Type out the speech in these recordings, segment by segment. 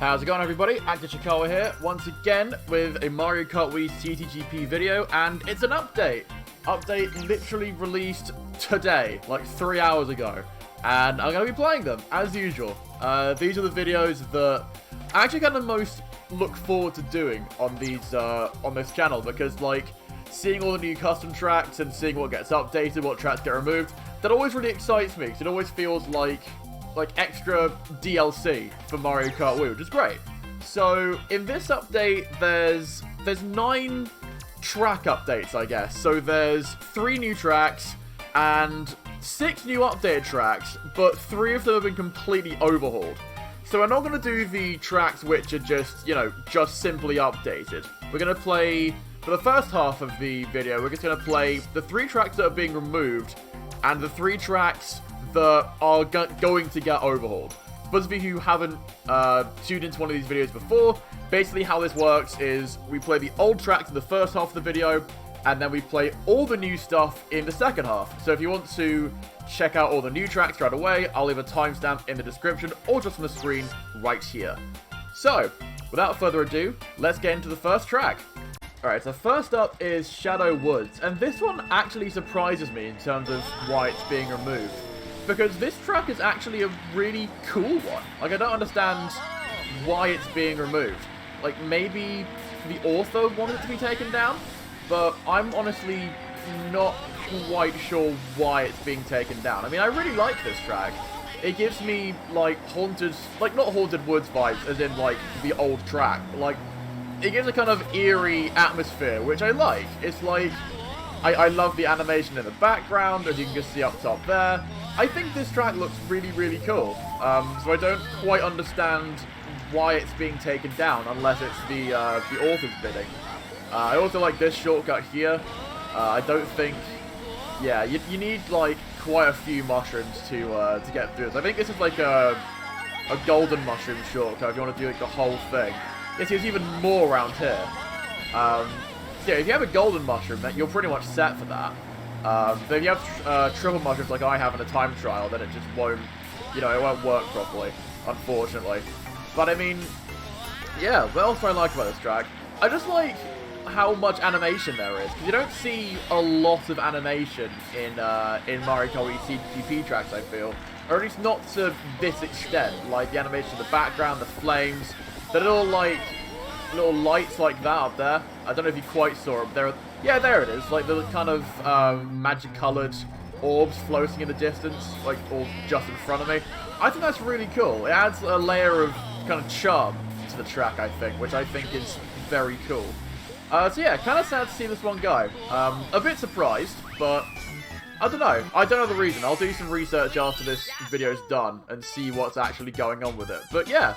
How's it going, everybody? Actor Chikawa here, once again with a Mario Kart Wii CTGP video, and it's an update. Update literally released today, like 3 hours ago, and I'm going to be playing them, as usual. These are the videos that I actually kind of most look forward to doing on these, on this channel, because, like, seeing all the new custom tracks and seeing what gets updated, what tracks get removed, that always really excites me, because it always feels like extra DLC for Mario Kart Wii, which is great. So in this update, there's 9 track updates, I guess. So there's 3 new tracks and 6 new updated tracks, but 3 of them have been completely overhauled. So we're not going to do the tracks which are just, you know, just simply updated. We're going to play, for the first half of the video, we're just going to play the 3 tracks that are being removed and the 3 tracks that are going to get overhauled. For those of you who haven't tuned into one of these videos before, basically how this works is we play the old tracks in the first half of the video, and then we play all the new stuff in the second half. So if you want to check out all the new tracks right away, I'll leave a timestamp in the description or just on the screen right here. So, without further ado, let's get into the first track. Alright, so first up is Shadow Woods, and this one actually surprises me in terms of why it's being removed. Because this track is actually a really cool one. Like, I don't understand why it's being removed. Like, maybe the author wanted it to be taken down, but I'm honestly not quite sure why it's being taken down. I mean, I really like this track. It gives me, like, haunted, like, not Haunted Woods vibes, as in, like, the old track. But, like, it gives a kind of eerie atmosphere, which I like. It's like, I love the animation in the background, as you can just see up top there. I think this track looks really, really cool. So I don't quite understand why it's being taken down, unless it's the author's bidding. I also like this shortcut here. I don't think... Yeah, you need, like, quite a few mushrooms to get through this. I think this is like a golden mushroom shortcut if you want to do, like, the whole thing. Yes, there's even more around here. Yeah, if you have a golden mushroom, then you're pretty much set for that. But if you have triple mushrooms like I have in a time trial, then it just won't, you know, it won't work properly, unfortunately. But I mean, yeah, what else do I like about this track? I just like how much animation there is, because you don't see a lot of animation in Mario Kart Wii CTGP tracks, I feel. Or at least not to this extent, like the animation in the background, the flames, the little, like, little lights like that up there. I don't know if you quite saw it, but yeah, there it is, like the kind of magic-coloured orbs floating in the distance, like all just in front of me. I think that's really cool. It adds a layer of kind of charm to the track, I think, which I think is very cool. So yeah, kind of sad to see this one go. A bit surprised, but I don't know. I don't know the reason. I'll do some research after this video's done and see what's actually going on with it. But yeah,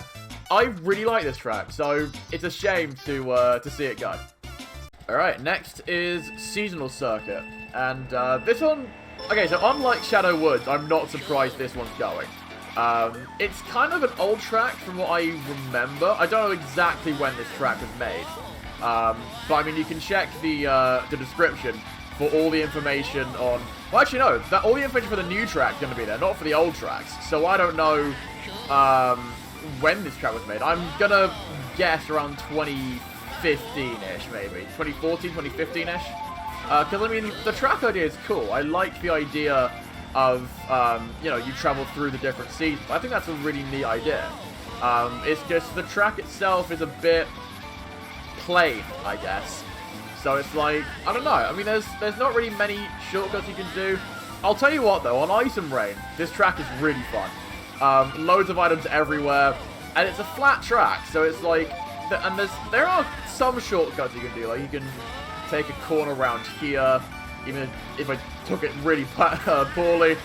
I really like this track, so it's a shame to see it go. Alright, next is Seasonal Circuit, and this one, okay, so unlike Shadow Woods, I'm not surprised this one's going. It's kind of an old track from what I remember. I don't know exactly when this track was made, but I mean, you can check the description for all the information on, well actually no, all the information for the new track is going to be there, not for the old tracks, so I don't know when this track was made. I'm going to guess around 2015-ish, maybe. 2014, 2015-ish. Because, I mean, the track idea is cool. I like the idea of, you know, you travel through the different seasons. I think that's a really neat idea. It's just, the track itself is a bit plain, I guess. So it's like, I don't know. I mean, there's not really many shortcuts you can do. I'll tell you what, though, on Ice and Rain, this track is really fun. Loads of items everywhere, and it's a flat track, so it's like, and there are some shortcuts you can do, like you can take a corner around here, even if I took it really poorly.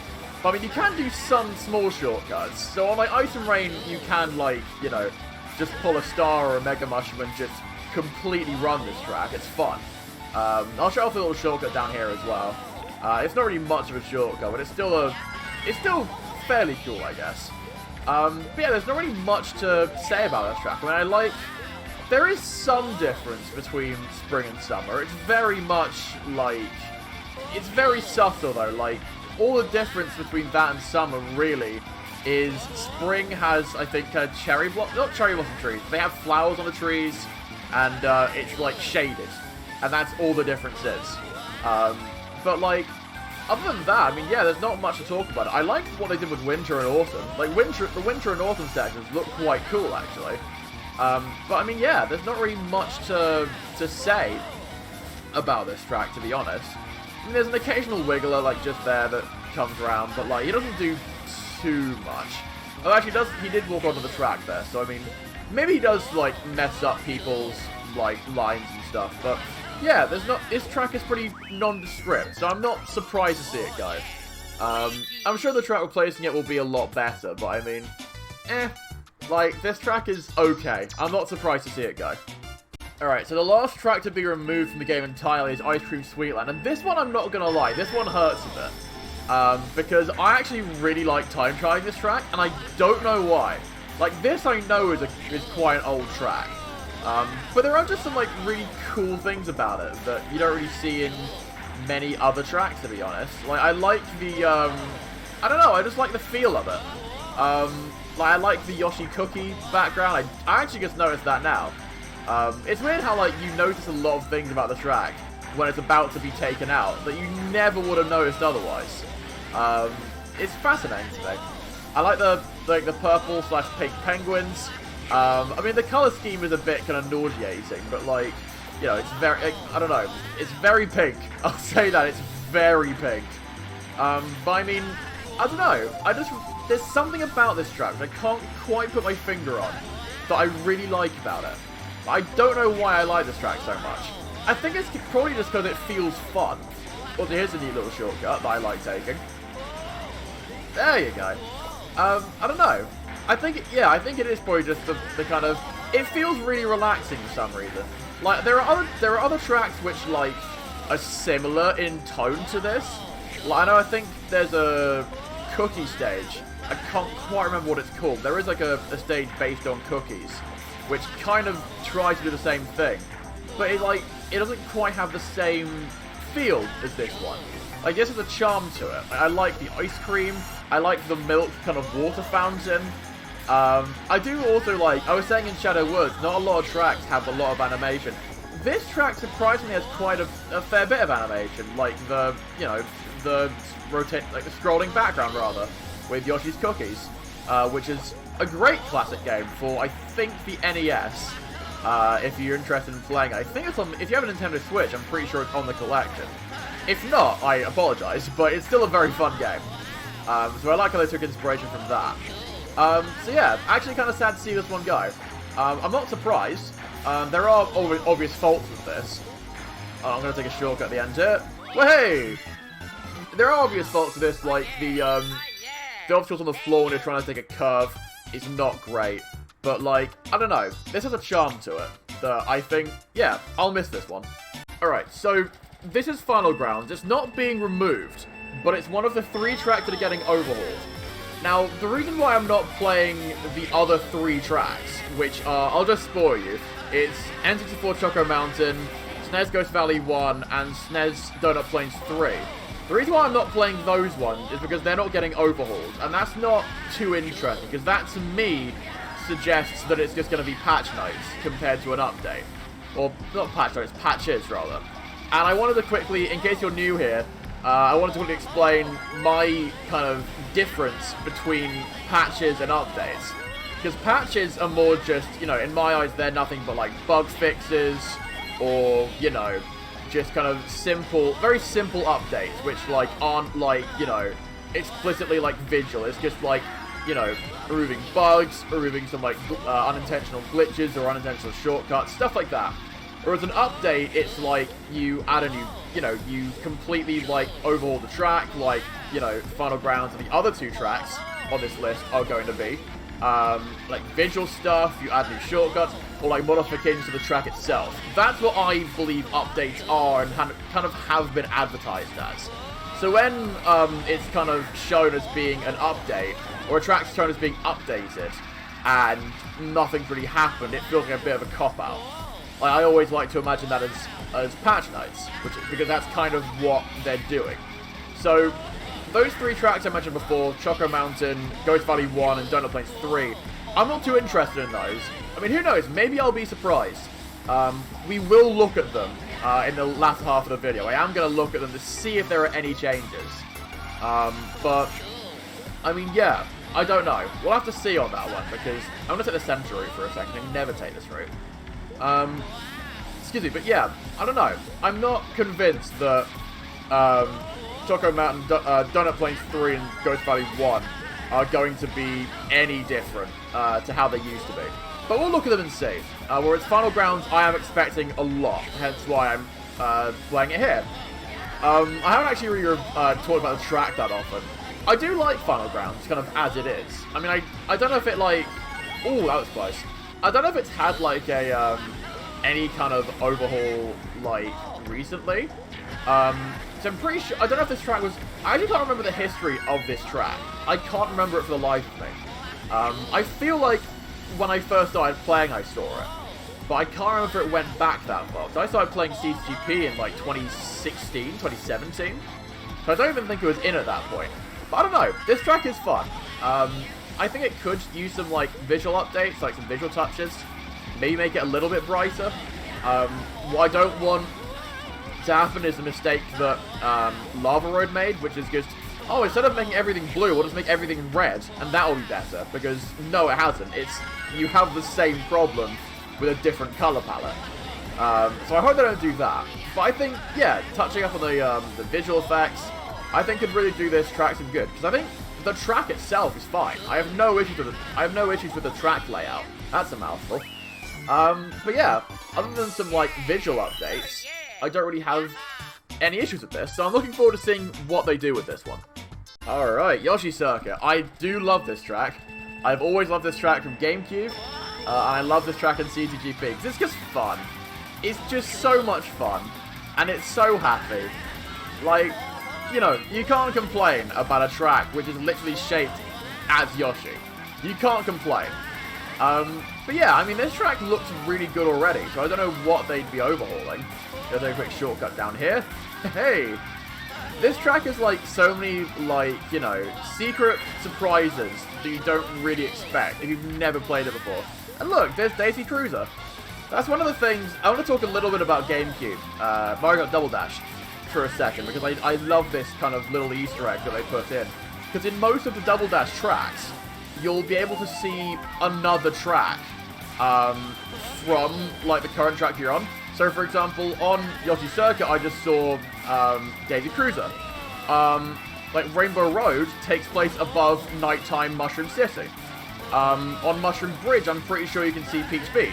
But I mean, you can do some small shortcuts. So on like Ice and Rain, you can, like, you know, just pull a star or a Mega Mushroom and just completely run this track. It's fun. I'll show off a little shortcut down here as well. It's not really much of a shortcut, but it's still fairly cool, I guess. But yeah, there's not really much to say about this track. I mean, there is some difference between spring and summer. It's very much like, it's very subtle though, like, all the difference between that and summer really is spring has, I think, not cherry blossom trees. They have flowers on the trees, and it's, like, shaded. And that's all the difference is. But, like, other than that, I mean, yeah, there's not much to talk about. I liked what they did with winter and autumn. Like, the winter and autumn sections look quite cool, actually. But, I mean, yeah, there's not really much to say about this track, to be honest. I mean, there's an occasional wiggler, like, just there that comes around, but, like, he doesn't do too much. Oh, actually, he did walk onto the track there, so, I mean, maybe he does, like, mess up people's, like, lines and stuff, but, yeah, this track is pretty nondescript, so I'm not surprised to see it go. I'm sure the track replacing it will be a lot better, but, I mean, like, this track is okay. I'm not surprised to see it go. Alright, so the last track to be removed from the game entirely is Icecream Sweetland, and this one, I'm not gonna lie, this one hurts a bit. Because I actually really like time trialing this track, and I don't know why. Like, this I know is quite an old track. But there are just some, like, really cool things about it that you don't really see in many other tracks, to be honest. Like, I like the, I don't know, I just like the feel of it. Like, I like the Yoshi cookie background. I actually just noticed that now. It's weird how, like, you notice a lot of things about the track when it's about to be taken out that you never would have noticed otherwise. It's fascinating to me. I like the purple/pink penguins. I mean, the color scheme is a bit kind of nauseating, but, like, you know, it's very, I don't know, it's very pink. I'll say that, it's very pink. But I mean, I don't know, there's something about this track that I can't quite put my finger on that I really like about it. I don't know why I like this track so much. I think it's probably just because it feels fun. Well, here's a neat little shortcut that I like taking. There you go. I don't know. I think it is probably just the kind of... It feels really relaxing for some reason. Like, there are other tracks which, like, are similar in tone to this. Like, I think there's a cookie stage. I can't quite remember what it's called. There is, like, a stage based on cookies, which kind of tries to do the same thing. But it doesn't quite have the same feel as this one. I guess there's a charm to it. I like the ice cream. I like the milk kind of water fountain. I do also like, I was saying in Shadow Woods, not a lot of tracks have a lot of animation. This track surprisingly has quite a fair bit of animation, like the scrolling background rather, with Yoshi's Cookies, which is a great classic game for, I think, the NES. If you're interested in playing it. I think it's on, if you have a Nintendo Switch, I'm pretty sure it's on the collection. If not, I apologize, but it's still a very fun game. So I like how they took inspiration from that. So yeah, actually kind of sad to see this one go. I'm not surprised. There are obvious faults with this. I'm going to take a shortcut at the end here. Well, hey! There are obvious faults with this, like the obstacles on the floor when you're trying to take a curve is not great. But, like, I don't know. This has a charm to it that I think, yeah, I'll miss this one. Alright, so this is Final Grounds. It's not being removed, but it's one of the 3 tracks that are getting overhauled. Now, the reason why I'm not playing the other 3 tracks, which are, I'll just spoil you, it's N64 Choco Mountain, SNES Ghost Valley 1, and SNES Donut Plains 3. The reason why I'm not playing those ones is because they're not getting overhauled, and that's not too interesting, because that, to me, suggests that it's just going to be patch notes compared to an update. Or, not patch notes, patches, rather. And I wanted to quickly, in case you're new here, I wanted to quickly explain my kind of difference between patches and updates. Because patches are more just, you know, in my eyes, they're nothing but, like, bug fixes, or, you know, just kind of simple, very simple updates, which, like, aren't, like, you know, explicitly, like, visual. It's just, like, you know, removing bugs, removing some, like, unintentional glitches or unintentional shortcuts, stuff like that. Whereas an update, it's like, you add a new, you know, you completely, like, overhaul the track, like, you know, Final Grounds and the other 2 tracks on this list are going to be. Like, visual stuff, you add new shortcuts, or, like, modifications to the track itself. That's what I believe updates are and kind of have been advertised as. So when it's kind of shown as being an update, or a track's shown as being updated, and nothing's really happened, it feels like a bit of a cop-out. Like, I always like to imagine that as patch notes, because that's kind of what they're doing. So, those 3 tracks I mentioned before, Choco Mountain, Ghost Valley 1, and Donut Plains 3, I'm not too interested in those. I mean, who knows? Maybe I'll be surprised. We will look at them in the latter half of the video. I am going to look at them to see if there are any changes. But, I mean, yeah, I don't know. We'll have to see on that one, because I'm going to take the center route for a second. I never take this route. Excuse me, but yeah, I don't know. I'm not convinced that Choco Mountain, Donut Plains 3, and Ghost Valley 1 are going to be any different to how they used to be. But we'll look at them and see. Whereas Final Grounds, I am expecting a lot, hence why I'm playing it here. I haven't actually really talked about the track that often. I do like Final Grounds, kind of as it is. I mean, I don't know if it, like... Ooh, that was close. I don't know if it's had, like, a, any kind of overhaul, like, recently. So I'm pretty sure... I don't know if this track was... I actually can't remember the history of this track. I can't remember it for the life of me. I feel like when I first started playing, I saw it. But I can't remember if it went back that far. So I started playing CTGP in, like, 2016, 2017. So I don't even think it was in at that point. But I don't know. This track is fun. I think it could use some, like, visual updates, like some visual touches. Maybe make it a little bit brighter. What I don't want to happen is the mistake that Lava Road made, which is just, oh, instead of making everything blue, we'll just make everything red, and that will be better. Because, no, it hasn't. It's, you have the same problem with a different color palette. So I hope they don't do that. But I think, yeah, touching up on the visual effects, I think could really do this track some good. Because I think the track itself is fine. I have no issues with the track layout. That's a mouthful. But yeah, other than some, like, visual updates, I don't really have any issues with this. So I'm looking forward to seeing what they do with this one. Alright, Yoshi Circuit. I do love this track. I've always loved this track from GameCube. And I love this track in CTGP, because it's just fun. It's just so much fun. And it's so happy. Like, you know, you can't complain about a track which is literally shaped as Yoshi. You can't complain. But yeah, I mean, this track looks really good already, so I don't know what they'd be overhauling. There's a quick shortcut down here. Hey! This track is like so many, like, you know, secret surprises that you don't really expect if you've never played it before. And look, there's Daisy Cruiser. That's one of the things... I want to talk a little bit about GameCube, Mario Kart Double Dash, for a second, because I love this kind of little Easter egg that they put in. Because in most of the Double Dash tracks, you'll be able to see another track from, like, the current track you're on. So, for example, on Yoshi Circuit, I just saw Daisy Cruiser. Like, Rainbow Road takes place above nighttime Mushroom City. On Mushroom Bridge, I'm pretty sure you can see Peach Beach.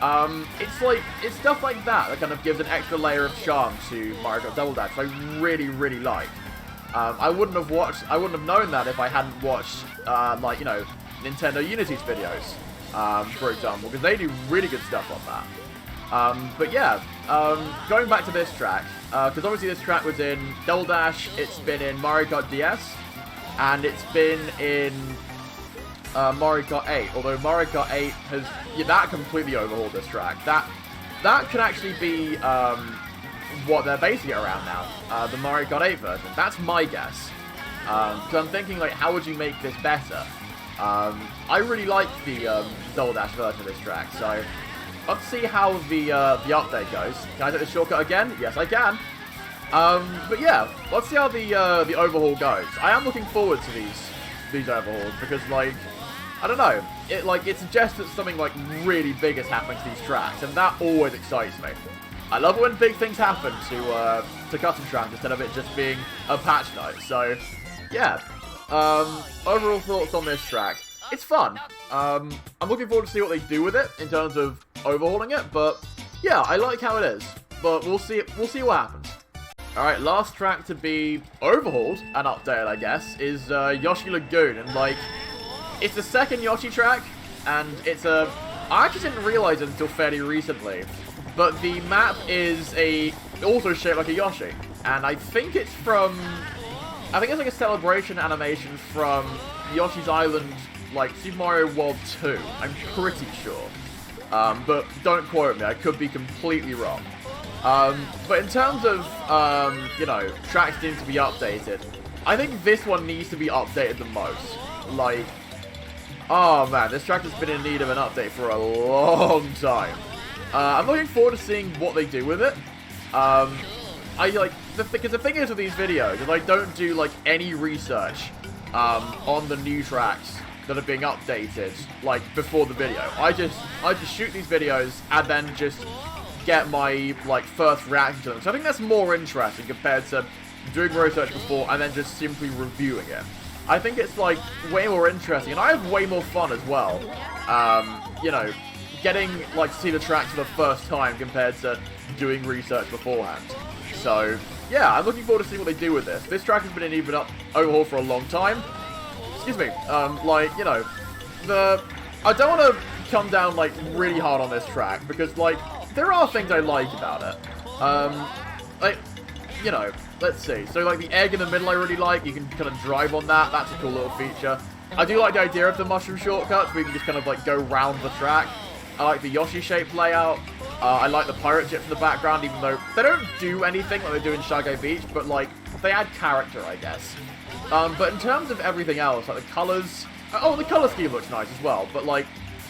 It's stuff like that that kind of gives an extra layer of charm to Mario Kart Double Dash, which I really, really like. I wouldn't have known that if I hadn't watched, like, you know, Nintendo Unity's videos, for example, because they do really good stuff on that. But yeah, going back to this track, because obviously this track was in Double Dash, it's been in Mario Kart DS, and it's been in Mario Kart 8, although Mario Kart 8 has, yeah, that completely overhauled this track. That could actually be what they're basing it around now, the Mario Kart 8 version. That's my guess. Because I'm thinking, like, how would you make this better? I really like the Double Dash version of this track, so let's see how the update goes. Can I take the shortcut again? Yes, I can. But yeah, let's see how the overhaul goes. I am looking forward to these overhauls because, like, I don't know, it suggests that something, like, really big is happening to these tracks, and that always excites me. I love it when big things happen to custom tracks instead of it just being a patch note. So yeah, overall thoughts on this track. It's fun. I'm looking forward to see what they do with it in terms of overhauling it, but yeah, I like how it is. But we'll see what happens. Alright, last track to be overhauled and updated, I guess, is Yoshi Lagoon. And, like, it's the second Yoshi track, and it's I actually didn't realize it until fairly recently, but the map is also shaped like a Yoshi. And I think it's like a celebration animation from Yoshi's Island, like Super Mario World 2. I'm pretty sure. But don't quote me, I could be completely wrong. But in terms of, you know, tracks needing to be updated, I think this one needs to be updated the most. Like, oh man, this track has been in need of an update for a long time. I'm looking forward to seeing what they do with it. Because the thing is with these videos is I don't do like any research on the new tracks that are being updated like before the video. I just shoot these videos and then just get my like first reaction to them. So I think that's more interesting compared to doing research before and then just simply reviewing it. I think it's like way more interesting, and I have way more fun as well. You know, getting like to see the tracks for the first time compared to doing research beforehand. So yeah, I'm looking forward to see what they do with this. This track has been in need of an overhaul for a long time. Excuse me. Like, you know, I don't want to come down like really hard on this track because like there are things I like about it. Like, you know, let's see. So like the egg in the middle I really like. You can kind of drive on that. That's a cool little feature. I do like the idea of the mushroom shortcuts where you can just kind of like go round the track. I like the Yoshi shape layout. I like the pirate ships in the background, even though they don't do anything like they do in Shy Guy Beach, but like they add character, I guess. But in terms of everything else, like the colors, oh, the color scheme looks nice as well. But like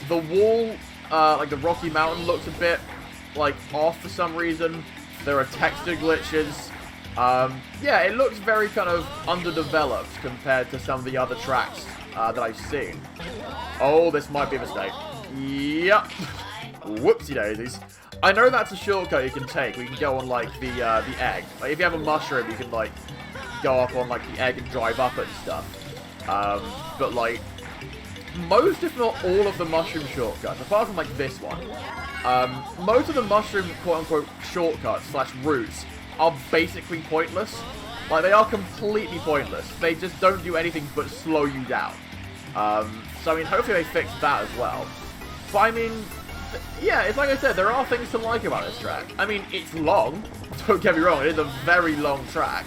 the wall, like the Rocky Mountain looks a bit like off for some reason. There are texture glitches. Yeah, it looks very kind of underdeveloped compared to some of the other tracks that I've seen. Oh, this might be a mistake. Yep. Whoopsie daisies. I know that's a shortcut you can take. We can go on like the egg. Like if you have a mushroom, you can like go up on like the egg and drive up it and stuff. But like most, if not all, of the mushroom shortcuts, apart from like this one, most of the mushroom quote-unquote shortcuts / routes are basically pointless. Like they are completely pointless. They just don't do anything but slow you down. So I mean, hopefully they fix that as well. But I mean, yeah, it's like I said, there are things to like about this track. I mean, it's long. Don't get me wrong, it is a very long track.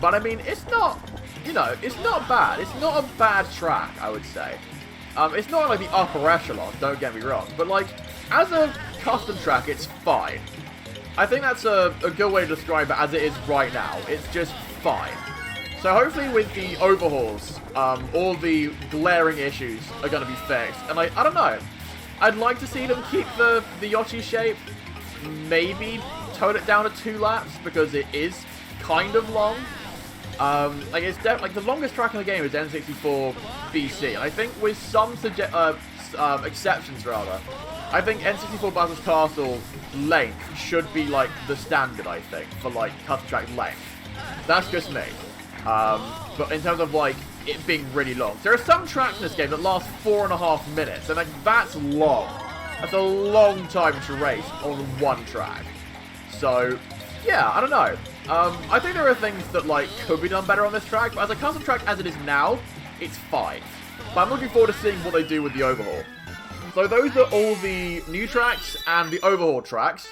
But I mean, it's not, you know, it's not bad. It's not a bad track, I would say. It's not like the upper echelon, don't get me wrong. But like, as a custom track, it's fine. I think that's a good way to describe it as it is right now. It's just fine. So hopefully with the overhauls, all the glaring issues are going to be fixed. And like, I don't know. I'd like to see them keep the Yoshi shape. Maybe tone it down to 2 laps because it is kind of long. Like it's like the longest track in the game is N64 BC, and I think with some exceptions rather, I think N64 Battles Castle length should be like the standard. I think for like custom track length. That's just me. But in terms of like it being really long, there are some tracks in this game that last 4.5 minutes, and like that's long. That's a long time to race on one track. So yeah, I don't know. I think there are things that like could be done better on this track, but as a custom track as it is now, it's fine. But I'm looking forward to seeing what they do with the overhaul. So those are all the new tracks and the overhaul tracks,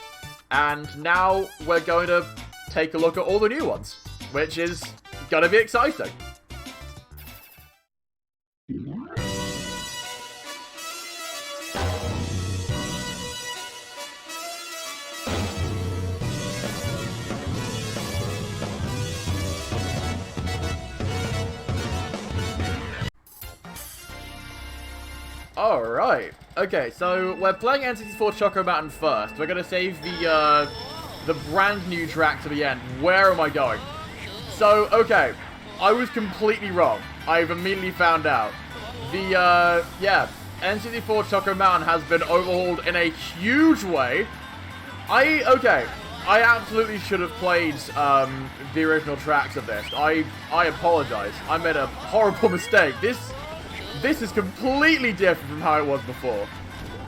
and now we're going to take a look at all the new ones, which is gonna be exciting. Alright, okay, so we're playing N64 Choco Mountain first. We're gonna save the brand new track to the end. Where am I going? So, okay, I was completely wrong. I've immediately found out. Yeah, N64 Choco Mountain has been overhauled in a huge way. Okay, I absolutely should have played the original tracks of this. I apologize. I made a horrible mistake. This is completely different from how it was before.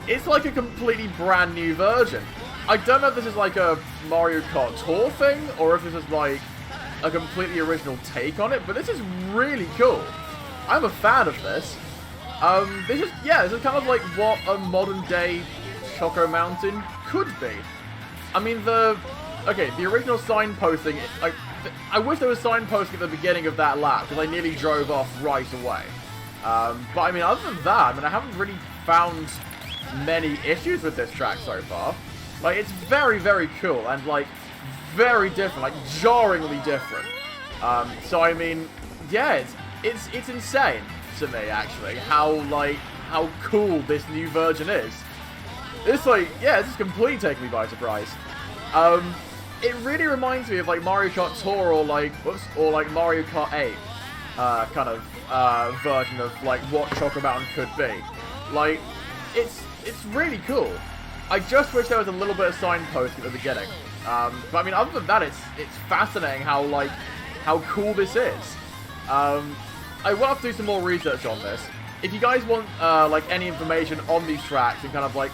It's like a completely brand new version. I don't know if this is like a Mario Kart Tour thing, or if this is like a completely original take on it, but this is really cool. I'm a fan of this. This is kind of like what a modern day Choco Mountain could be. I mean, the original signposting, I wish there was signposting at the beginning of that lap, because I nearly drove off right away. But I mean, other than that, I mean, I haven't really found many issues with this track so far. Like, it's very, very cool, and like, very different, like, jarringly different. So I mean, yeah, it's insane to me, actually, how cool this new version is. It's like, yeah, it's just completely taking me by surprise. It really reminds me of like Mario Kart Tour or like Mario Kart 8 kind of version of like what Choco Mountain could be. Like, it's really cool. I just wish there was a little bit of signpost at the beginning. But I mean, other than that, it's fascinating how cool this is. I will have to do some more research on this. If you guys want like any information on these tracks and kind of like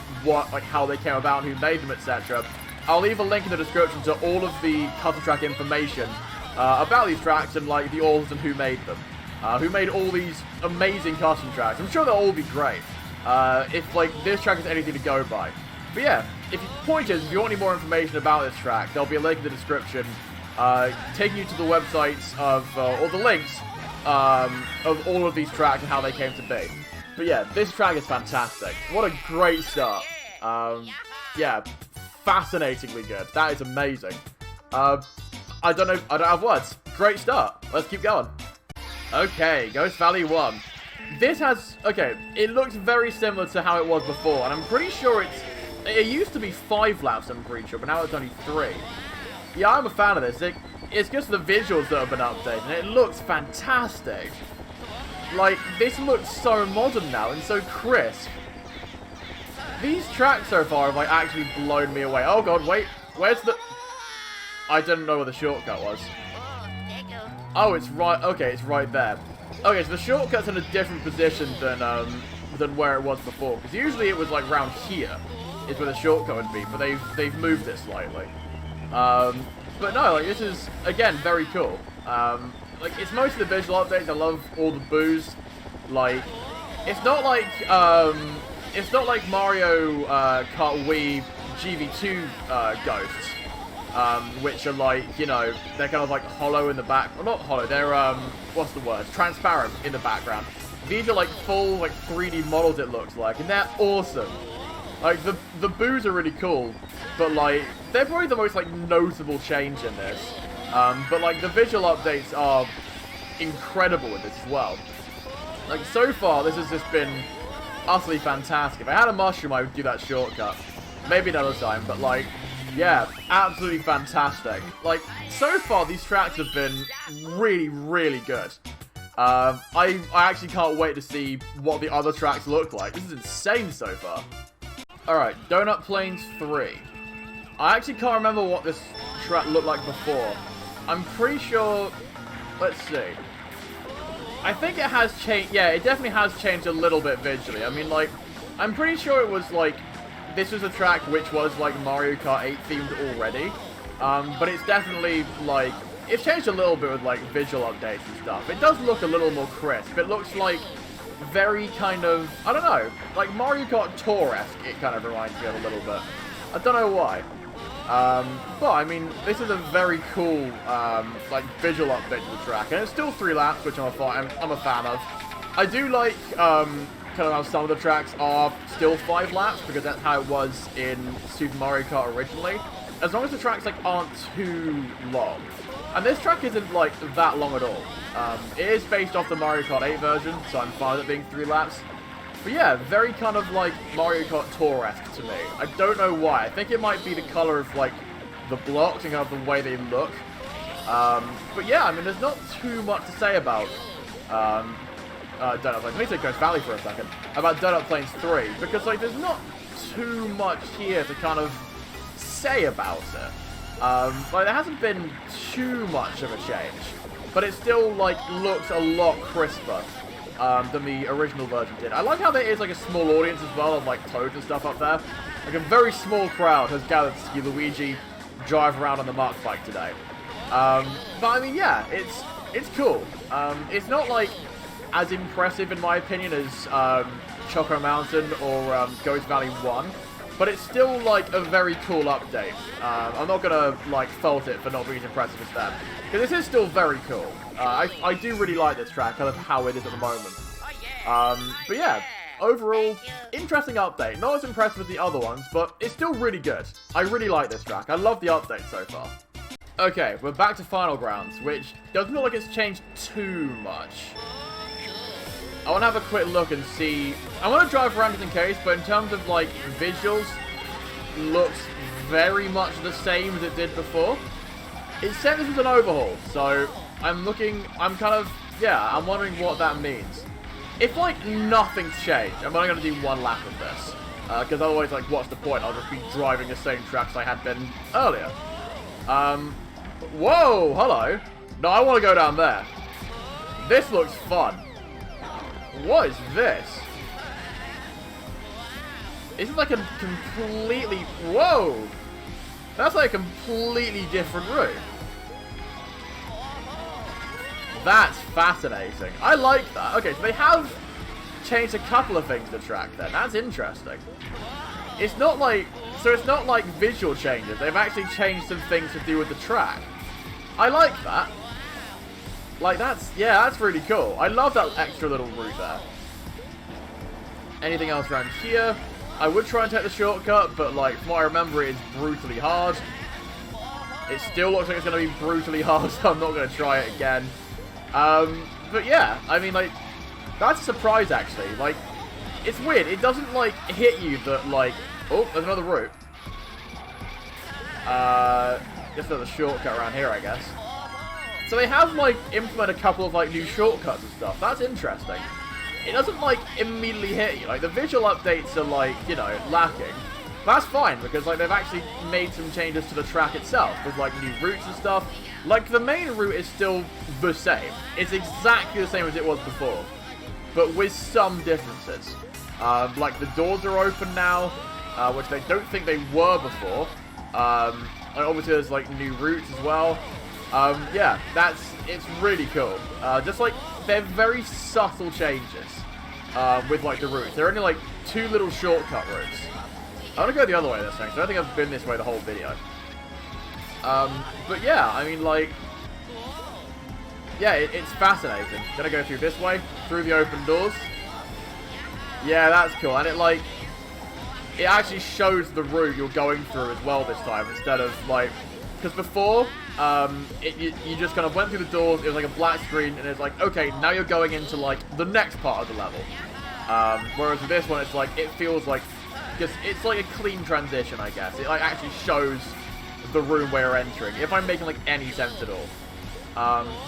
how they came about, who made them, etc., I'll leave a link in the description to all of the custom track information about these tracks and like the authors and who made them, who made all these amazing custom tracks. I'm sure they'll all be great if like this track is anything to go by. But yeah, if you want any more information about this track, there'll be a link in the description taking you to the websites of or the links of all of these tracks and how they came to be. But yeah, this track is fantastic. What a great start. Yeah, fascinatingly good. That is amazing. I don't have words. Great start. Let's keep going. Okay, Ghost Valley 1. This has, okay, it looks very similar to how it was before, and I'm pretty sure it used to be 5 laps, I'm pretty sure, but now it's only 3. Yeah, I'm a fan of this. It's just the visuals that have been updated, and it looks fantastic. Like, this looks so modern now and so crisp. These tracks so far have like actually blown me away. Oh god, wait, where's the... I didn't know where the shortcut was. Oh, it's right, okay, it's right there. Okay, so the shortcut's in a different position than where it was before, because usually it was like around here is where the shortcut would be, but they've moved it slightly. But no, like, this is, again, very cool. Like, it's mostly the visual updates. I love all the boos. Like, it's not like Mario Kart Wii GV2 ghosts, which are like, you know, they're kind of like hollow in the back. Well, not hollow, they're, what's the word? Transparent in the background. These are like full, like, 3D models, it looks like, and they're awesome. Like, the boos are really cool, but, like, they're probably the most, like, notable change in this. But, like, the visual updates are incredible with this as well. Like, so far, this has just been utterly fantastic. If I had a mushroom, I would do that shortcut. Maybe another time, but, like, yeah, absolutely fantastic. Like, so far, these tracks have been really, really good. I actually can't wait to see what the other tracks look like. This is insane so far. Alright, Donut Plains 3. I actually can't remember what this track looked like before. I'm pretty sure... Let's see. I think it has changed... Yeah, it definitely has changed a little bit visually. I mean, like, I'm pretty sure it was, like... This was a track which was, like, Mario Kart 8 themed already. But it's definitely, like... It's changed a little bit with, like, visual updates and stuff. It does look a little more crisp. It looks like... very kind of, I don't know, like Mario Kart Tour-esque, it kind of reminds me of a little bit. I don't know why. But, I mean, this is a very cool, like, visual update to the track. And it's still 3 laps, which I'm a fan of. I do like, kind of how some of the tracks are still 5 laps, because that's how it was in Super Mario Kart originally. As long as the tracks, like, aren't too long. And this track isn't, like, that long at all. It is based off the Mario Kart 8 version, so I'm fine with it being 3 laps. But yeah, very kind of, like, Mario Kart Tour-esque to me. I don't know why. I think it might be the color of, like, the blocks and kind of the way they look. But yeah, I mean, there's not too much to say about Donut Plains. Let me say Ghost Valley for a second. About Donut Plains 3, because, like, there's not too much here to kind of say about it. Like, there hasn't been too much of a change, but it still, like, looks a lot crisper than the original version did. I like how there is, like, a small audience as well of, like, Toads and stuff up there. Like, a very small crowd has gathered to see Luigi drive around on the Mark bike today. But, I mean, yeah, it's cool. It's not, like, as impressive, in my opinion, as Choco Mountain or Ghost Valley 1. But it's still, like, a very cool update. I'm not gonna, like, fault it for not being as impressive as that. Because this is still very cool. I do really like this track, kind of how it is at the moment. But yeah, overall, interesting update. Not as impressive as the other ones, but it's still really good. I really like this track. I love the update so far. Okay, we're back to Final Grounds, which doesn't look like it's changed too much. I want to have a quick look and see. I want to drive around just in case, but in terms of, like, visuals, looks very much the same as it did before. It said this was an overhaul, so I'm wondering what that means. If, like, nothing's changed, I'm only going to do one lap of this. Because otherwise, like, what's the point? I'll just be driving the same tracks I had been earlier. Whoa, hello. No, I want to go down there. This looks fun. What is this? This is like a completely... Whoa! That's like a completely different route. That's fascinating. I like that. Okay, so they have changed a couple of things to the track then. That's interesting. It's not like... So it's not like visual changes. They've actually changed some things to do with the track. I like that. Like, yeah, that's really cool. I love that extra little route there. Anything else around here? I would try and take the shortcut, but, like, from what I remember, it's brutally hard. It still looks like it's going to be brutally hard, so I'm not going to try it again. But yeah, I mean, like, that's a surprise, actually. Like, it's weird. It doesn't, like, hit you that, like... Oh, there's another route. Just another shortcut around here, I guess. So they have, like, implemented a couple of, like, new shortcuts and stuff. That's interesting. It doesn't, like, immediately hit you. Like, the visual updates are, like, you know, lacking. That's fine, because, like, they've actually made some changes to the track itself. With, like, new routes and stuff. Like, the main route is still the same. It's exactly the same as it was before. But with some differences. Like, the doors are open now, which they don't think they were before. And obviously there's, like, new routes as well. Yeah, it's really cool. Just, like, they're very subtle changes with, like, the routes. They're only, like, two little shortcut routes. I want to go the other way this time, because I don't think I've been this way the whole video. But yeah, I mean, like, yeah, it's fascinating. Gonna go through this way, through the open doors. Yeah, that's cool. And it actually shows the route you're going through as well this time, instead of, like, because before, you just kind of went through the doors, it was like a black screen, and it's like, okay, now you're going into, like, the next part of the level. Whereas with this one, it's like, it feels like, because it's like a clean transition, I guess. It, like, actually shows the room where you're entering, if I'm making, like, any sense at all.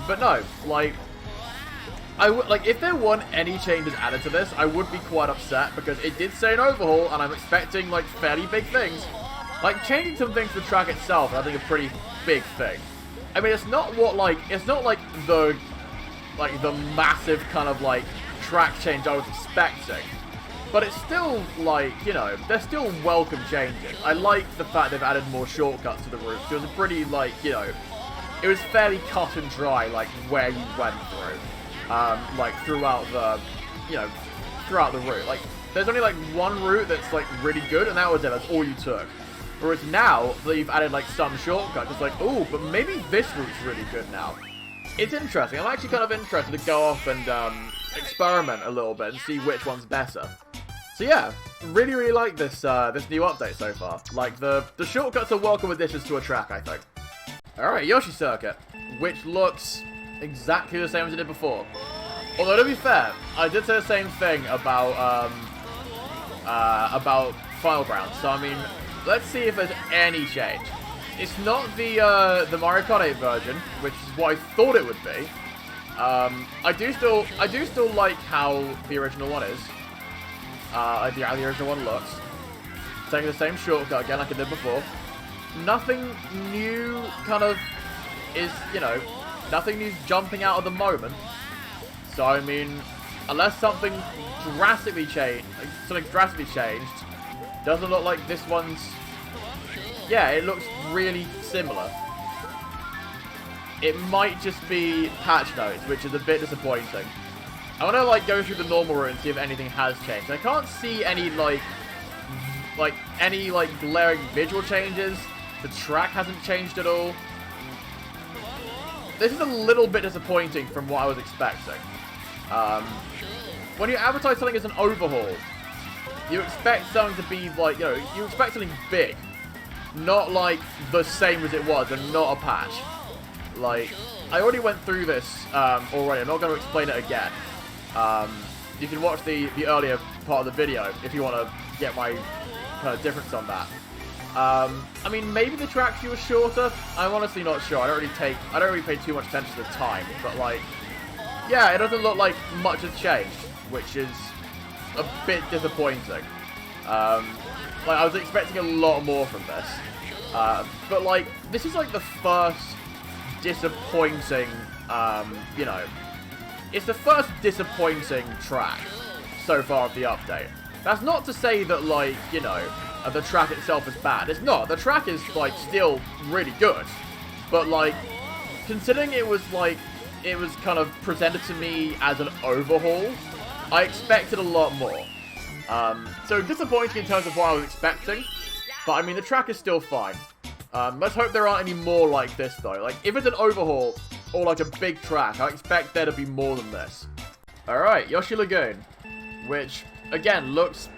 But no, like, like, if there weren't any changes added to this, I would be quite upset, because it did say an overhaul, and I'm expecting, like, fairly big things. Like, changing some things to the track itself, I think, a pretty big thing. I mean, it's not what, like, it's not, like, the massive kind of, like, track change I was expecting. But it's still, like, you know, they're still welcome changes. I like the fact they've added more shortcuts to the route. It was a pretty, like, you know, it was fairly cut and dry, like, where you went through. Like, throughout the, you know, throughout the route. Like, there's only, like, one route that's, like, really good, and that was it. That's all you took. Whereas now, they've added, like, some shortcuts. It's like, ooh, but maybe this route's really good now. It's interesting. I'm actually kind of interested to go off and, experiment a little bit and see which one's better. So yeah, really, really like this, this new update so far. Like, the shortcuts are welcome additions to a track, I think. Alright, Yoshi Circuit, which looks exactly the same as it did before. Although, to be fair, I did say the same thing about Final Grounds. So, I mean, let's see if there's any change. It's not the Mario Kart 8 version, which is what I thought it would be. I do still like how the original one is. How the original one looks. Taking the same shortcut again like I did before. Nothing new kind of is, you know, nothing new's jumping out at the moment. So, I mean, unless something drastically changed, doesn't look like this one's... Yeah, it looks really similar. It might just be patch notes, which is a bit disappointing. I want to, like, go through the normal route and see if anything has changed. I can't see any, any glaring visual changes. The track hasn't changed at all. This is a little bit disappointing from what I was expecting. When you advertise something as an overhaul, you expect something to be, like, you know, you expect something big. Not, like, the same as it was, and not a patch. Like, I already went through this already. I'm not going to explain it again. You can watch the earlier part of the video if you want to get my kind of difference on that. I mean, maybe the track queue was shorter. I'm honestly not sure. I don't really pay too much attention to the time. But, like, yeah, it doesn't look like much has changed, which is a bit disappointing. Like, I was expecting a lot more from this. But, like, this is, like, the first disappointing, you know, it's the first disappointing track so far of the update. That's not to say that, like, you know, the track itself is bad. It's not. The track is, like, still really good. But, like, considering it was, like, it was kind of presented to me as an overhaul, I expected a lot more. So disappointing in terms of what I was expecting. But, I mean, the track is still fine. Let's hope there aren't any more like this, though. Like, if it's an overhaul, or like a big track, I expect there to be more than this. Alright, Yoshi Lagoon. Which, again, looks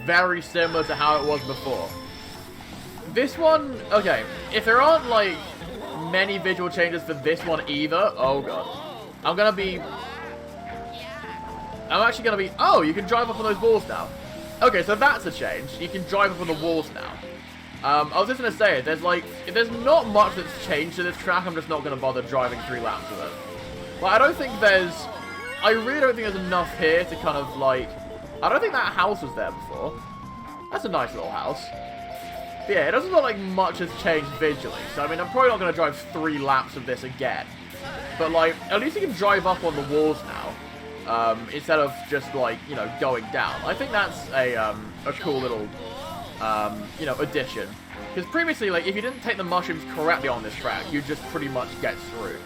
very similar to how it was before. This one, okay, if there aren't, like, many visual changes for this one either, oh god. I'm actually gonna be, oh, you can drive up on those walls now. Okay, so that's a change. You can drive up on the walls now. I was just gonna say, there's not much that's changed to this track. I'm just not gonna bother driving 3 laps of it. Like, I really don't think there's enough here to kind of, like, I don't think that house was there before. That's a nice little house. But yeah, it doesn't look like much has changed visually. So, I mean, I'm probably not gonna drive 3 laps of this again. But, like, at least you can drive up on the walls now. Instead of just, like, you know, going down. I think that's a cool little, you know, addition. Because previously, like, if you didn't take the mushrooms correctly on this track, you'd just pretty much get screwed.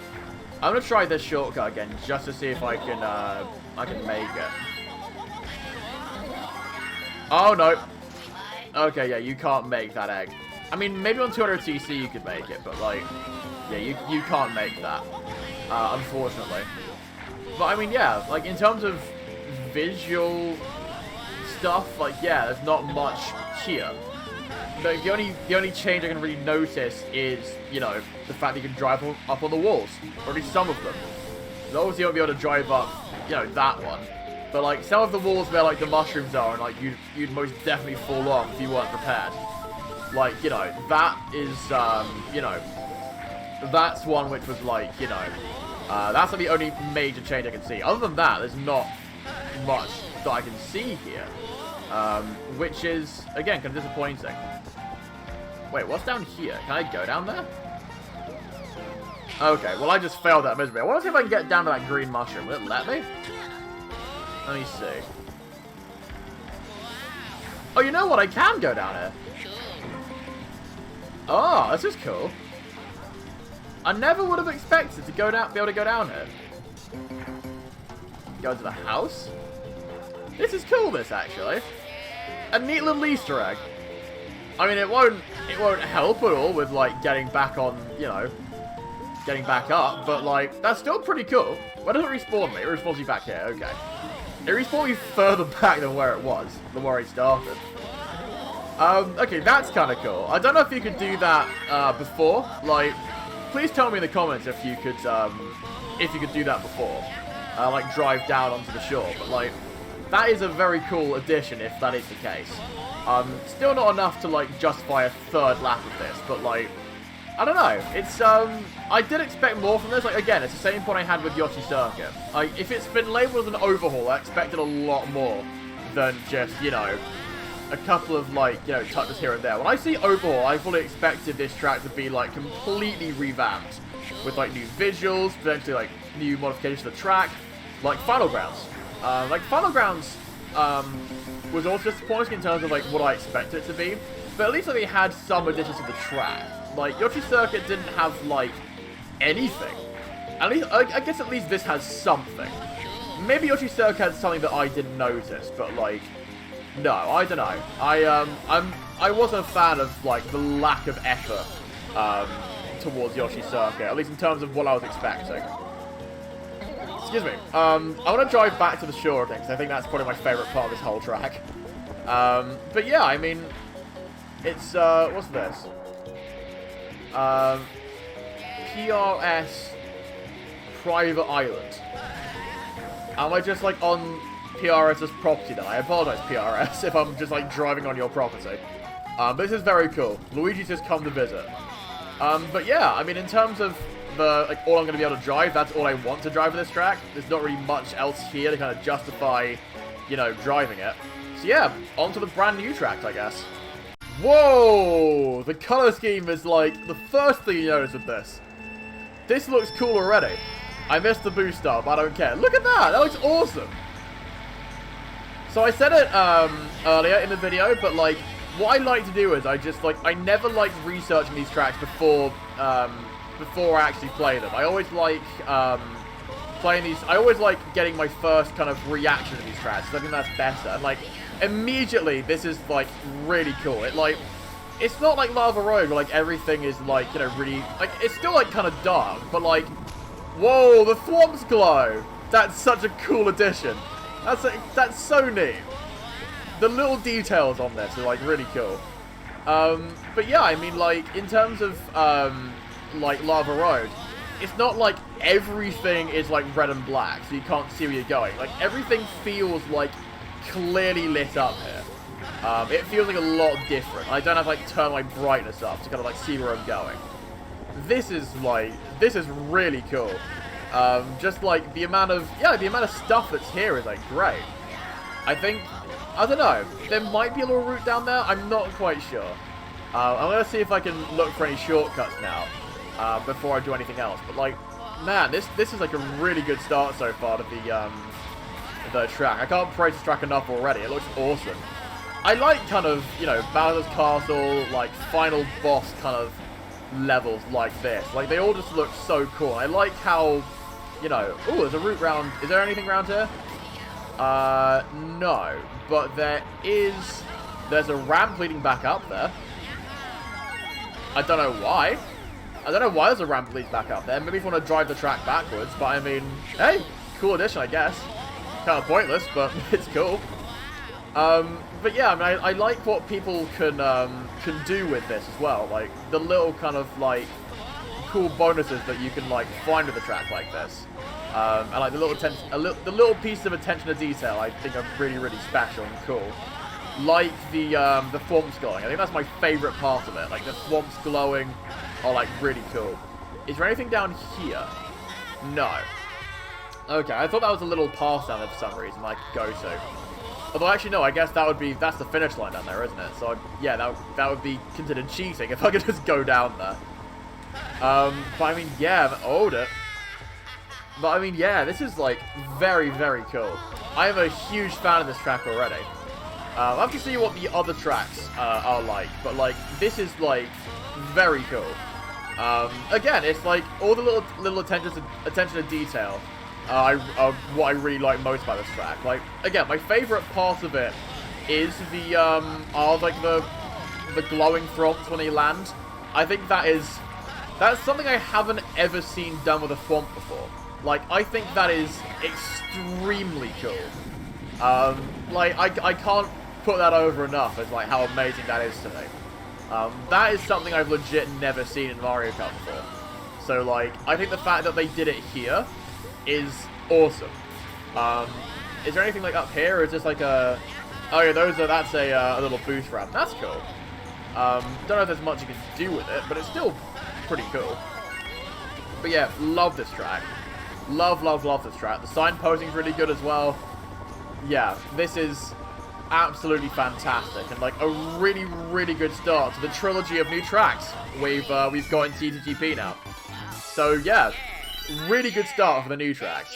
I'm gonna try this shortcut again, just to see if I can make it. Oh, no. Okay, yeah, you can't make that egg. I mean, maybe on 200cc you could make it, but, like, yeah, you can't make that, unfortunately. But, I mean, yeah, like, in terms of visual stuff, like, yeah, there's not much here. Like, the only change I can really notice is, you know, the fact that you can drive up on the walls. Or at least some of them. So obviously you won't be able to drive up, you know, that one. But, like, some of the walls where, like, the mushrooms are, and, like, you'd most definitely fall off if you weren't prepared. Like, you know, that is, you know, that's one which was, like, you know, that's like the only major change I can see. Other than that, there's not much that I can see here. Which is, again, kind of disappointing. Wait, what's down here? Can I go down there? Okay, well, I just failed that miserably. I want to see if I can get down to that green mushroom. Will it let me? Let me see. Oh, you know what? I can go down here. Oh, this is cool. I never would have expected to be able to go down here. Go into the house. This is cool, this, actually. A neat little Easter egg. I mean, it won't help at all with, like, getting back on, you know, getting back up, but, like, that's still pretty cool. Where does it respawn me? It respawns you back here, okay. It respawns you further back than where it was, than where I started. Okay, that's kind of cool. I don't know if you could do that, before. Like, please tell me in the comments if you could do that before. Like, drive down onto the shore, but, like, that is a very cool addition if that is the case. Still not enough to, like, justify a 3rd lap of this, but, like, I don't know. It's, I did expect more from this. Like, again, it's the same point I had with Yoshi Circuit. Like, if it's been labeled as an overhaul, I expected a lot more than just, you know, a couple of, like, you know, touches here and there. When I see overhaul, I fully expected this track to be, like, completely revamped. With, like, new visuals, potentially, like, new modifications to the track. Like, Final Grounds. Like, Final Grounds, was also disappointing in terms of, like, what I expected it to be. But at least, like, they had some additions to the track. Like, Yoshi Circuit didn't have, like, anything. At least, I guess at least this has something. Maybe Yoshi Circuit had something that I didn't notice, but, like, no, I don't know. I wasn't a fan of, like, the lack of effort, towards Yoshi Circuit, at least in terms of what I was expecting. Excuse me. I want to drive back to the shore again, because I think that's probably my favourite part of this whole track. But yeah, I mean, it's, what's this? PRS Private Island. Am I just, like, on PRS's property now? I apologize, PRS, if I'm just, like, driving on your property. But this is very cool. Luigi's just come to visit. But yeah, I mean, in terms of the, like, all I'm going to be able to drive, that's all I want to drive for this track. There's not really much else here to kind of justify, you know, driving it. So yeah, on to the brand new tracks, I guess. Whoa! The color scheme is, like, the first thing you notice with this. This looks cool already. I missed the boost up, I don't care. Look at that! That looks awesome! So I said it earlier in the video, but, like, what I like to do is I never like researching these tracks before I actually play them. I always like playing these. I always like getting my first kind of reaction to these tracks, because I think that's better. And, like, immediately, this is, like, really cool. It's not like Lava Road, where, like, everything is, like, you know, really, like, it's still, like, kind of dark, but, like, whoa, the thwomps glow! That's such a cool addition. That's so neat. The little details on this are, like, really cool. But yeah, I mean, like, in terms of, like, Lava Road, it's not like everything is, like, red and black, so you can't see where you're going. Like, everything feels, like, clearly lit up here. It feels like a lot different. I don't have to, like, turn my brightness up to kind of, like, see where I'm going. This is really cool. Just, like, the amount of stuff that's here is, like, great. I don't know, there might be a little route down there, I'm not quite sure. I'm gonna see if I can look for any shortcuts now, before I do anything else. But, like, man, this is, like, a really good start so far to the track. I can't praise this track enough already, it looks awesome. I like kind of, you know, Bowser's Castle, like, final boss kind of levels like this. Like, they all just look so cool. I like how, you know, ooh, there's a route round. Is there anything around here? No. But there's a ramp leading back up there. I don't know why. I don't know why there's a ramp leading back up there. Maybe if you want to drive the track backwards, but I mean, hey, cool addition, I guess. Kind of pointless, but it's cool. But yeah, I mean, I like what people can do with this as well. Like, the little kind of, like, cool bonuses that you can, like, find with a track like this. And, like, the little piece of attention to detail I think are really, really special and cool. Like the thwomps glowing. I think that's my favourite part of it. Like, the thwomps glowing are, like, really cool. Is there anything down here? No. Okay, I thought that was a little pass down there for some reason, like, go to. Although, actually, no, I guess that's the finish line down there, isn't it? So, yeah, that would be considered cheating if I could just go down there. But, I mean, yeah, I've owed it. But, I mean, yeah, this is, like, very, very cool. I am a huge fan of this track already. I'll have to see what the other tracks are like, but, like, this is, like, very cool. Again, it's, like, all the little attention to detail are what I really like most about this track. Like, again, my favourite part of it is the glowing thwomps when they land. I think that's something I haven't ever seen done with a thwomp before. Like, I think that is extremely cool. Like, I can't put that over enough as, like, how amazing that is to me. That is something I've legit never seen in Mario Kart before. So, like, I think the fact that they did it here is awesome. Is there anything, like, up here, or is this, like, a... Oh, yeah, that's a little boost ramp. That's cool. Don't know if there's much you can do with it, but it's still pretty cool. But, yeah, love this track. Love, love, love this track. The signposting's really good as well. Yeah, this is absolutely fantastic, and, like, a really, really good start to the trilogy of new tracks we've got in CTGP now. So, yeah, really good start for the new tracks.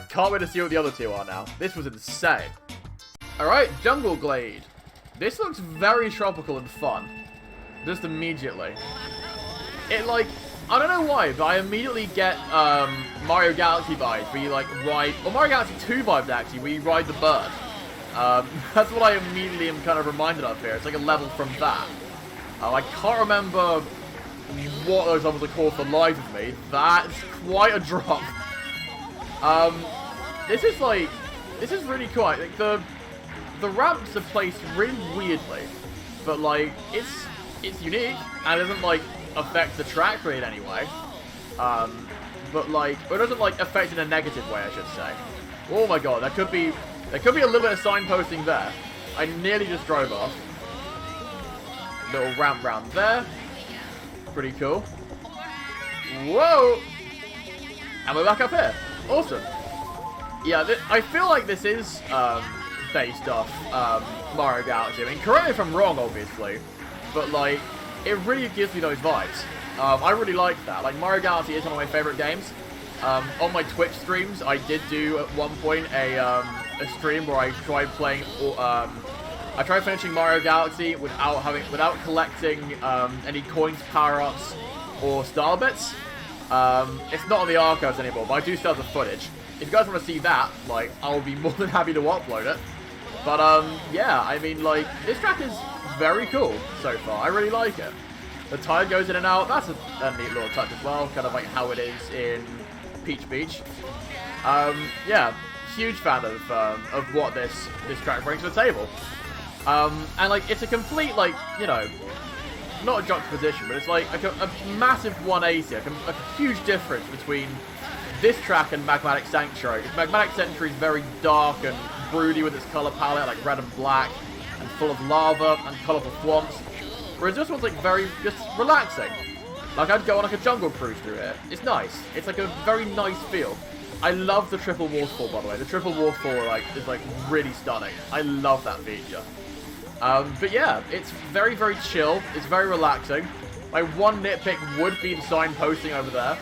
Can't wait to see what the other two are now. This was insane. Alright, Jungle Glade. This looks very tropical and fun. Just immediately. It, like, I don't know why, but I immediately get Mario Galaxy vibes where you, like, ride... Or Mario Galaxy 2 vibes, actually, where you ride the bird. That's what I immediately am kind of reminded of here. It's like a level from that. I can't remember what those levels are called for life with me. That's quite a drop. This is really cool. Like, the ramps are placed really weirdly, but, like, it's unique, and it doesn't, like, affect the track really in any way. But like, it doesn't like affect in a negative way, I should say. Oh my god, there could be a little bit of signposting there. I nearly just drove off. Little ramp round there. Pretty cool. Whoa! And we're back up here. Awesome. Yeah, I feel like this is based off Mario Galaxy. I mean, correct me if I'm wrong, obviously, but like, it really gives me those vibes. I really like that. Like, Mario Galaxy is one of my favorite games. On my Twitch streams, I did do at one point a stream where I tried playing. I tried finishing Mario Galaxy without collecting any coins, power-ups, or star bits. It's not on the archives anymore, but I do still have the footage. If you guys want to see that, like, I'll be more than happy to upload it. But yeah, I mean, like, this track is very cool so far. I really like it. The tire goes in and out. That's a neat little touch as well, kind of like how it is in Peach Beach. Yeah, huge fan of what this track brings to the table. And like, it's a complete, like, you know, not a juxtaposition, but it's like a massive 180, a huge difference between this track and Magmatic Sanctuary. Magmatic Sanctuary is very dark and broody with its color palette, like red and black, and full of lava and colorful swamps. Whereas this one's like very just relaxing. Like, I'd go on like a jungle cruise through it. It's nice. It's like a very nice feel. I love the triple waterfall, by the way. The triple waterfall is like really stunning. I love that feature. But yeah, it's very, very chill. It's very relaxing. My one nitpick would be the signposting over there,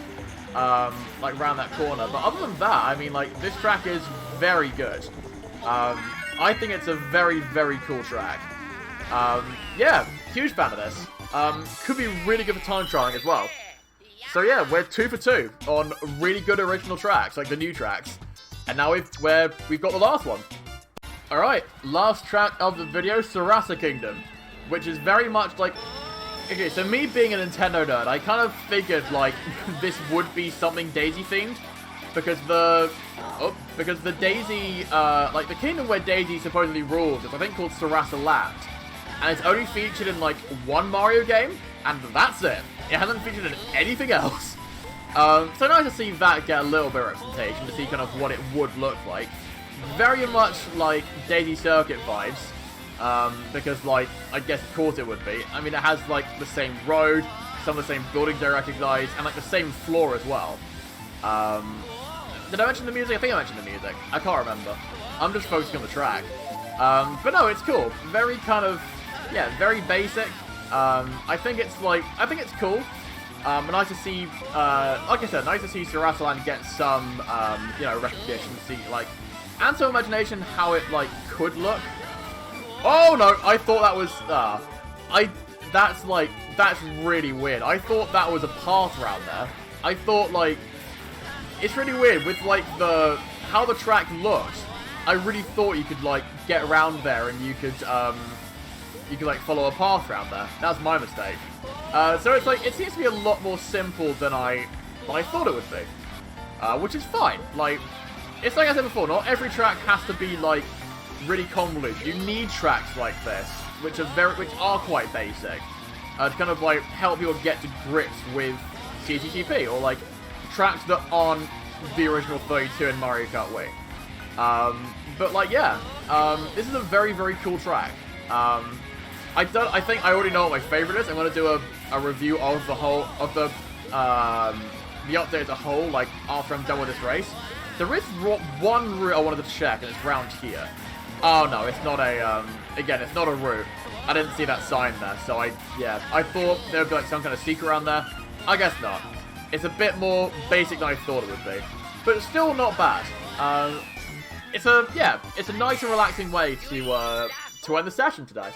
like around that corner. But other than that, I mean, like, this track is very good. I think it's a very, very cool track. Yeah, huge fan of this. Could be really good for time trialing as well. So yeah, we're 2 for 2 on really good original tracks, like the new tracks. And now we've got the last one. Alright, last track of the video, Sarasa Kingdom, which is very much like... Okay, so me being a Nintendo nerd, I kind of figured, like, this would be something Daisy themed, because the Daisy, like, the kingdom where Daisy supposedly rules is, I think, called Sarasa Land, and it's only featured in, like, one Mario game, and that's it. It hasn't featured in anything else. So nice to see that get a little bit of representation, to see kind of what it would look like. Very much like Yoshi Circuit vibes, because, like, I guess of course it would be. I mean, it has, like, the same road, some of the same buildings I recognize, and, like, the same floor as well. Did I mention the music? I think I mentioned the music. I can't remember. I'm just focusing on the track. But no, it's cool. Very kind of, yeah, very basic. I think it's cool. Nice to see, like I said, nice to see Sarasa Land get some, you know, recognition, see, like, and some imagination how it, like, could look. Oh, no, I thought that was, that's really weird. I thought that was a path around there. I thought, like, it's really weird with, like, how the track looks. I really thought you could, like, get around there and you could, like, follow a path around there. That's my mistake. So it's like, it seems to be a lot more simple than I thought it would be. Which is fine. Like, it's like I said before, not every track has to be, like, really convoluted. You need tracks like this, which are quite basic, to kind of, like, help people get to grips with CTGP, or, like, tracks that aren't the original 32 in Mario Kart Wii. But, like, yeah, this is a very, very cool track. I think I already know what my favorite is. I'm going to do a review of the whole, of the update as a whole, like, after I'm done with this race. There is one route I wanted to check, and it's around here. Oh, no, it's not a, again, it's not a route. I didn't see that sign there, so I thought there would be, like, some kind of secret around there. I guess not. It's a bit more basic than I thought it would be. But it's still not bad. It's a nice and relaxing way to end the session today.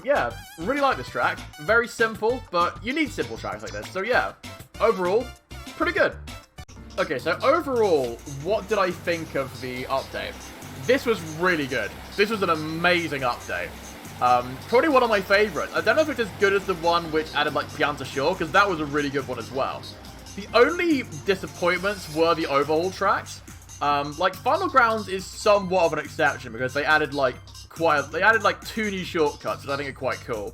Yeah, really like this track. Very simple, but you need simple tracks like this. So yeah, overall, pretty good. Okay, so overall, what did I think of the update? This was really good. This was an amazing update. Probably one of my favorites. I don't know if it's as good as the one which added, like, Pianta Shore, because that was a really good one as well. The only disappointments were the overhaul tracks. Like, Final Grounds is somewhat of an exception, because they added, like, 2 new shortcuts, which I think are quite cool.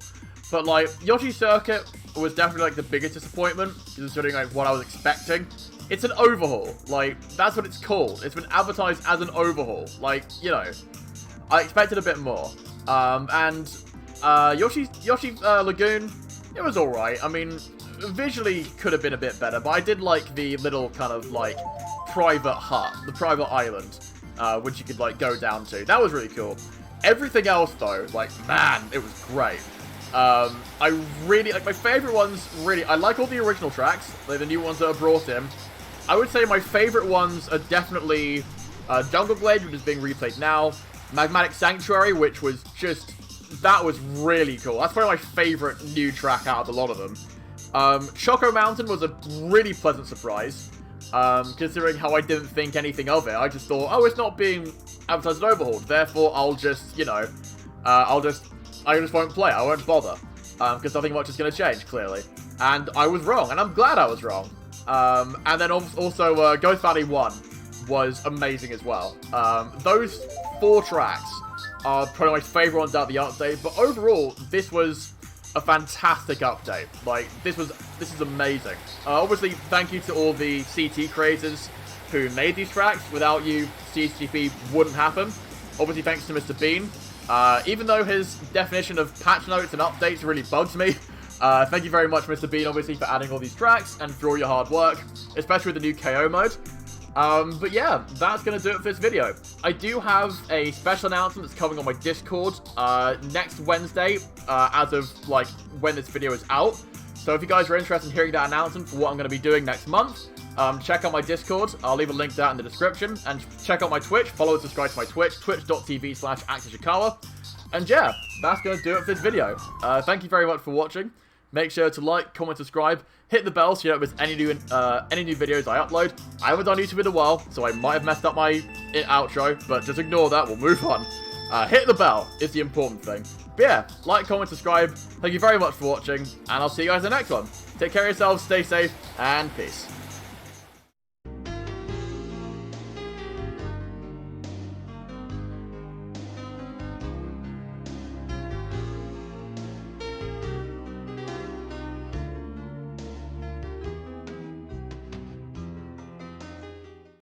But, like, Yoshi Circuit, was definitely, like, the biggest disappointment, considering, like, what I was expecting. It's an overhaul. Like, that's what it's called. It's been advertised as an overhaul. Like, you know, I expected a bit more. Yoshi Lagoon, it was alright. I mean, visually could have been a bit better, but I did like the little kind of, like, private hut, the private island, which you could, like, go down to. That was really cool. Everything else, though, like, man, it was great. I really, like, my favorite ones, really, I like all the original tracks, like the new ones that are brought in. I would say my favorite ones are definitely Jungle Glade, which is being replayed now, Magmatic Sanctuary, which was just, that was really cool. That's probably my favorite new track out of a lot of them. Choco Mountain was a really pleasant surprise, considering how I didn't think anything of it. I just thought, oh, it's not being advertised and overhauled, therefore I'll just, you know, I just won't play it, I won't bother, because nothing much is going to change, clearly. And I was wrong, and I'm glad I was wrong. And then also, Ghost Valley 1 was amazing as well. Those 4 tracks are probably my favourite ones out of the update, but overall, this was a fantastic update. Like, this is amazing. Obviously, thank you to all the CT creators who made these tracks. Without you, CTGP wouldn't happen. Obviously, thanks to Mr. Bean. Even though his definition of patch notes and updates really bugs me, thank you very much, Mr. Bean, obviously, for adding all these tracks and for all your hard work, especially with the new KO mode. But yeah, that's going to do it for this video. I do have a special announcement that's coming on my Discord next Wednesday, as of, like, when this video is out. So if you guys are interested in hearing that announcement for what I'm going to be doing next month, check out my Discord. I'll leave a link to that in the description. And check out my Twitch. Follow and subscribe to my Twitch, twitch.tv/ActorShikawa. And yeah, that's going to do it for this video. Thank you very much for watching. Make sure to like, comment, subscribe, hit the bell so you don't miss any new videos I upload. I haven't done YouTube in a while, so I might have messed up my outro, but just ignore that, we'll move on. Hit the bell is the important thing. But yeah, like, comment, subscribe. Thank you very much for watching, and I'll see you guys in the next one. Take care of yourselves, stay safe, and peace.